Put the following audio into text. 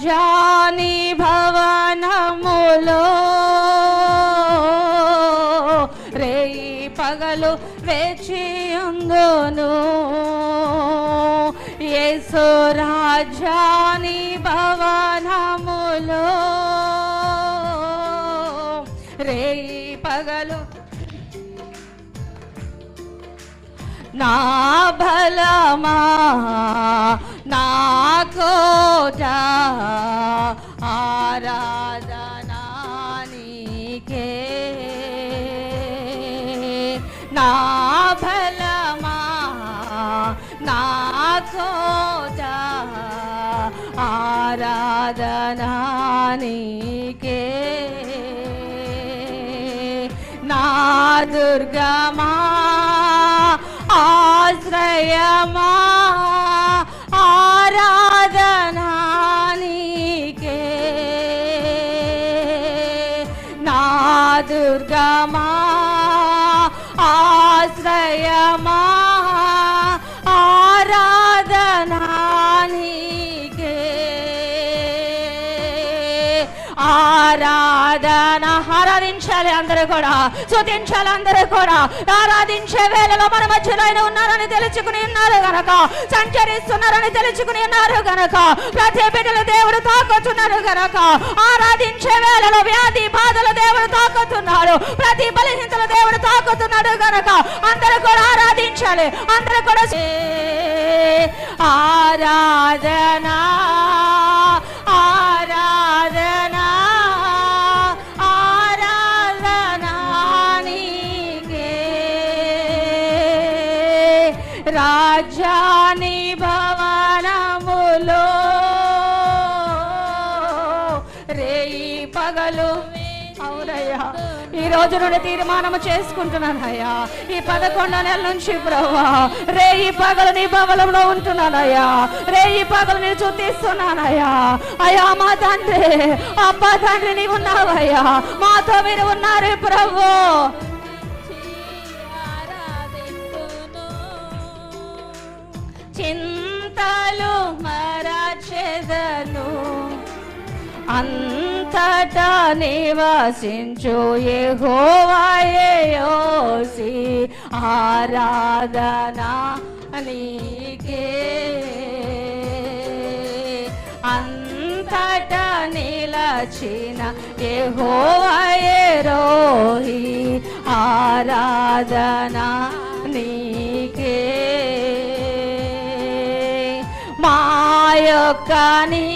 జాని భవనములో రేయి పగలు వేచియుందును. యేసు రాజాని భవనములో రేయి పగలు నా బలమా నా కోట ఆరాధనా నీకే. నా బలమా నా కోట ఆరాధనా నీకే. నా దుర్గమా ఆశ్రయమా ఆరాధనా నీకే. నా దుర్గమా ఆశ్రయమా ఆరాధనా నీకే. ఆరాధన ఆరాధించాలి అందరూ కూడా, స్తుతించాలి అందరూ కూడా. ఆరాధించే వేళలో మన మధ్యలో ఆయన ఉన్నారని తెలుసుకుని ఉన్నారు గనక, సంచరిస్తున్నారని తెలుసుకుని ఉన్నారు గనక, ప్రతి బిడ్డలు దేవుడు తాకుతున్నారు గనక, ఆరాధించే వేళలో వ్యాధి బాధలు దేవుడు తాకుతున్నాడు, ప్రతి బలహీనతలు దేవుడు తాకుతున్నాడు గనక అందరూ కూడా ఆరాధించాలి. అందరూ కూడా ఆరాధనా ఆరాధనా ఆరాధనా నీకే. రాజాని భవనములో రేయి పగలు. అవునయ్యా, ఈ రోజు నుండి తీర్మానం చేసుకుంటున్నానయ్యా, ఈ 11 నెలల నుంచి ప్రభువా రేయి పగలు నీ భవనంలో ఉంటున్నానయ్యా, రేయి పగలు నీ చూపిస్తున్నానయ్యా. అయ్యా మా తండ్రి, అబ్బా తండ్రి నీవు ఉన్నావయ్యా, మాతో మీరు ఉన్నారు ప్రభు. చింతలు మరచెదను, అంతటా నివసించు యెహోవాయే యోసి. ఆరాధనా నీకే. అంతటా నిలచిన యెహోవాయే రోహి. ఆరాధనా నీకే. మా యొక్క నీ